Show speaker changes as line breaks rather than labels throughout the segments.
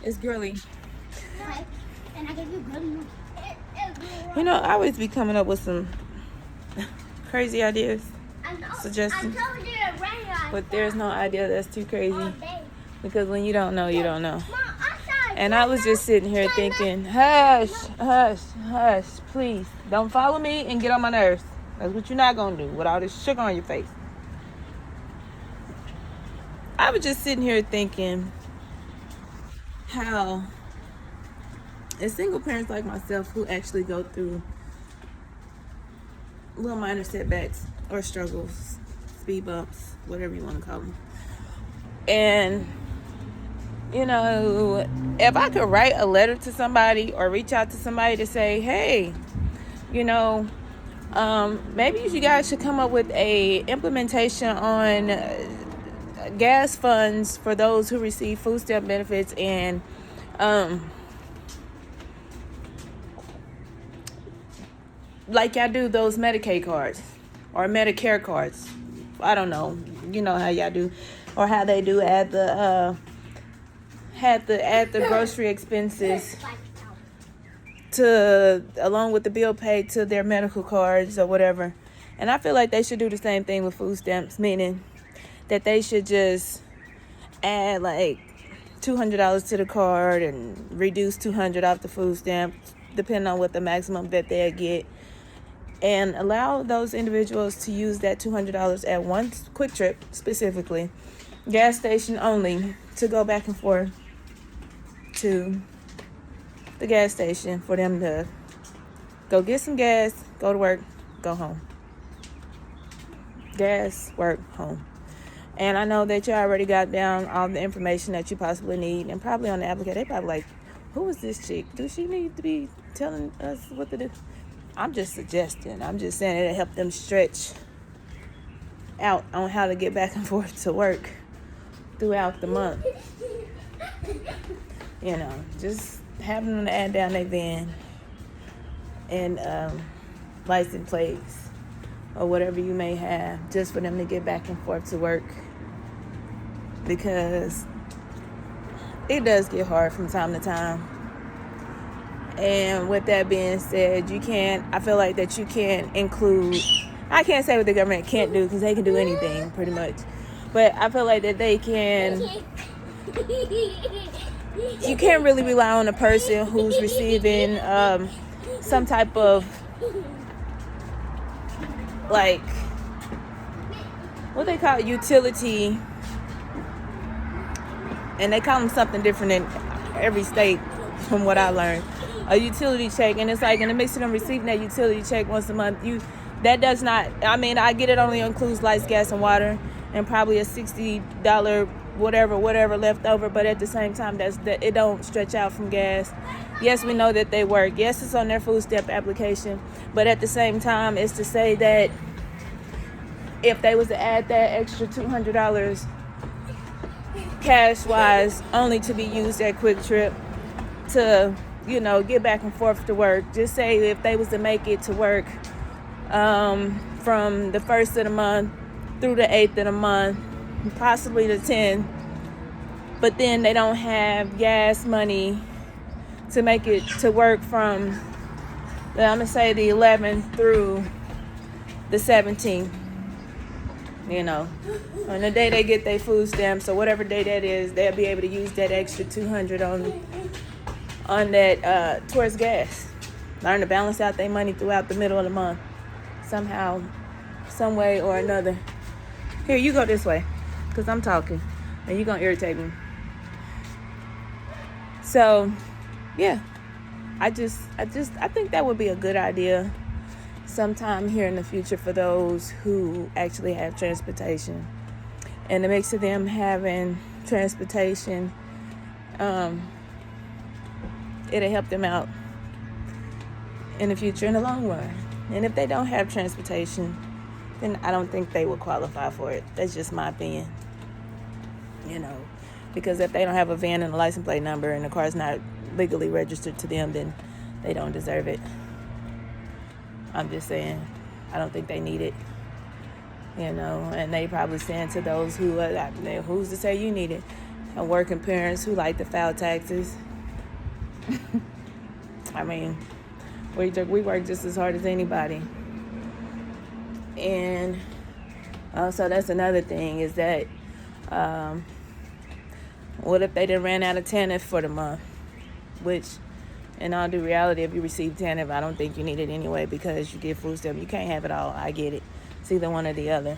It's girly.
Okay. And I gave you good news.
You know, I always be coming up with some crazy ideas, suggestions.
I told you to rain on
But there's no idea that's too crazy.
all day.
Because when you don't know, you don't know.
Mom, I saw
And I was just sitting here thinking, hush, hush, hush, please. Don't follow me and get on my nerves. That's what you're not going to do with all this sugar on your face. I was just sitting here thinking how as single parents like myself who actually go through little minor setbacks or struggles, speed bumps, whatever you want to call them. And, you know, if I could write a letter to somebody or reach out to somebody to say, hey, you know, maybe you guys should come up with a implementation on gas funds for those who receive food stamp benefits and like y'all do those Medicaid cards or Medicare cards. I don't know. You know how y'all do, or how they do add the grocery expenses to along with the bill paid to their medical cards or whatever. And I feel like they should do the same thing with food stamps, meaning that they should just add like $200 to the card and reduce $200 off the food stamp, depending on what the maximum that they'll get. And allow those individuals to use that $200 at one quick trip, specifically, gas station only, to go back and forth to the gas station for them to go get some gas, go to work, go home. Gas, work, home. And I know that you already got down all the information that you possibly need, and probably on the application, they probably like, who is this chick? Does she need to be telling us what to do? I'm just suggesting. I'm just saying it'll help them stretch out on how to get back and forth to work throughout the month. You know, just having them to add down their van and license plates or whatever you may have, just for them to get back and forth to work. Because it does get hard from time to time. And with that being said, I feel like that you can't include, I can't say what the government can't do because they can do anything pretty much. But I feel like that they can, you can't really rely on a person who's receiving some type of, like, what they call utility, and they call them something different in every state from what I learned. A utility check, and it's like in the mix of them receiving that utility check once a month, that does not, I mean, I get it only includes lights, gas, and water, and probably a $60 whatever left over, but at the same time, it don't stretch out from gas. Yes, we know that they work. Yes, it's on their food stamp application, but at the same time, it's to say that if they was to add that extra $200 cash-wise, only to be used at Quick Trip to, you know, get back and forth to work. Just say if they was to make it to work from the 1st of the month through the 8th of the month, possibly the 10th, but then they don't have gas money to make it to work from, I'm going to say, the 11th through the 17th. You know, on the day they get their food stamps or whatever day that is, they'll be able to use that extra $200 on that towards gas. Learn to balance out their money throughout the middle of the month somehow, some way or another. Here, you go this way, because I'm talking and you're going to irritate me. So, yeah, I think that would be a good idea sometime here in the future for those who actually have transportation. And the mix of them having transportation, it'll help them out in the future in the long run. And if they don't have transportation, then I don't think they would qualify for it. That's just my opinion. You know, because if they don't have a van and a license plate number and the car's not legally registered to them, then they don't deserve it. I'm just saying, I don't think they need it. You know, and they probably saying to those who are, who's to say you need it? working parents who like to file taxes. I mean, we work just as hard as anybody. And so that's another thing is that what if they done ran out of TANF for the month? Which, in all due reality, if you receive TANF, I don't think you need it anyway because you get food stamps. You can't have it all. I get it. It's either one or the other.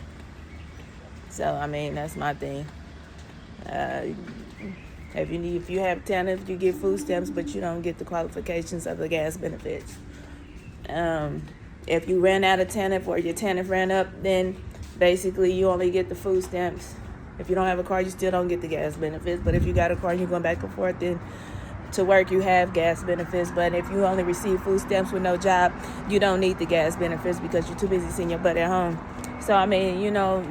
So, I mean, that's my thing. If you have TANF, you get food stamps, but you don't get the qualifications of the gas benefits. If you ran out of TANF or your TANF ran up, then basically you only get the food stamps. If you don't have a car, you still don't get the gas benefits. But if you got a car and you're going back and forth then to work, you have gas benefits. But if you only receive food stamps with no job, you don't need the gas benefits because you're too busy seeing your butt at home. So, I mean,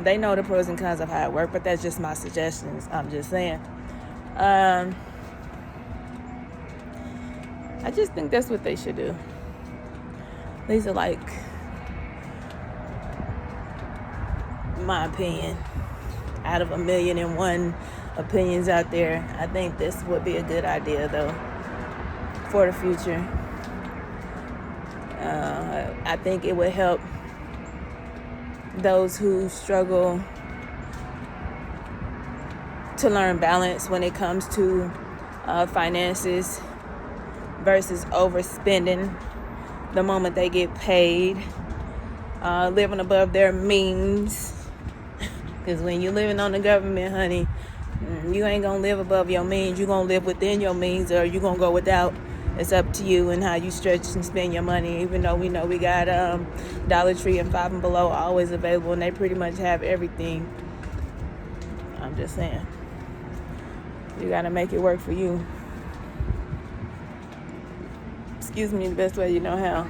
they know the pros and cons of how it works, but that's just my suggestions. I'm just saying. I just think that's what they should do. These are like my opinion. Out of 1,000,001 opinions out there, I think this would be a good idea, though, for the future. I think it would help those who struggle to learn balance when it comes to finances versus overspending the moment they get paid, living above their means. Because when you're living on the government, honey, you ain't going to live above your means. You're going to live within your means or you're going to go without. It's up to you and how you stretch and spend your money, even though we know we got Dollar Tree and Five and Below always available, and they pretty much have everything. I'm just saying. You got to make it work for you. Excuse me, the best way you know how.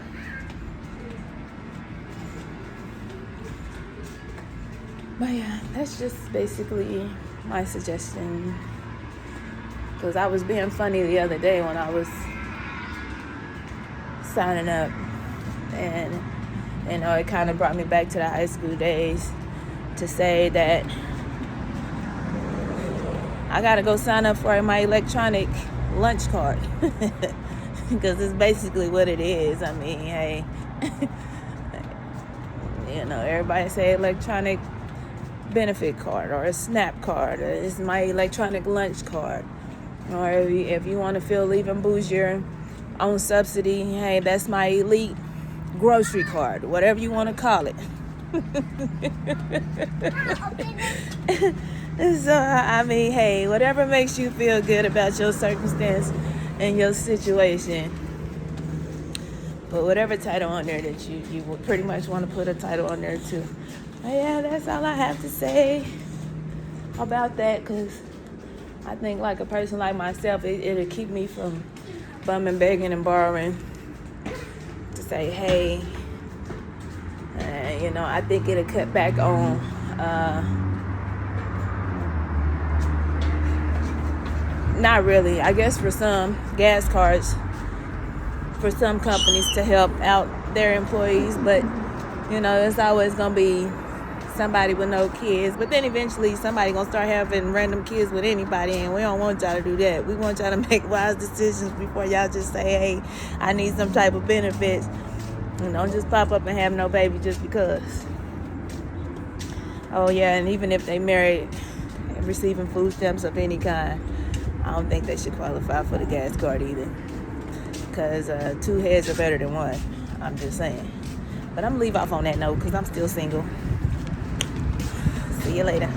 But yeah, that's just basically my suggestion. Because I was being funny the other day when I was signing up. And, it kind of brought me back to the high school days to say that I got to go sign up for my electronic lunch card. Because it's basically what it is. I mean, hey, everybody say electronic benefit card or a SNAP card. It's my electronic lunch card. Or if you want to feel even bougier on subsidy, hey, that's my elite grocery card. Whatever you want to call it. So, I mean, hey, whatever makes you feel good about your circumstance and your situation. But whatever title on there that you would pretty much want to put a title on there too. But yeah, that's all I have to say about that, because I think like a person like myself, it'll keep me from bumming, begging, and borrowing to say, hey, I think it'll cut back on not really. I guess for some gas cards, for some companies to help out their employees, but it's always gonna be somebody with no kids. But then eventually somebody gonna start having random kids with anybody, and we don't want y'all to do that. We want y'all to make wise decisions before y'all just say, hey, I need some type of benefits. And don't just pop up and have no baby just because. Oh yeah, and even if they married and receiving food stamps of any kind, I don't think they should qualify for the gas card either. Because 2 heads are better than one. I'm just saying. But I'm going to leave off on that note because I'm still single. See you later.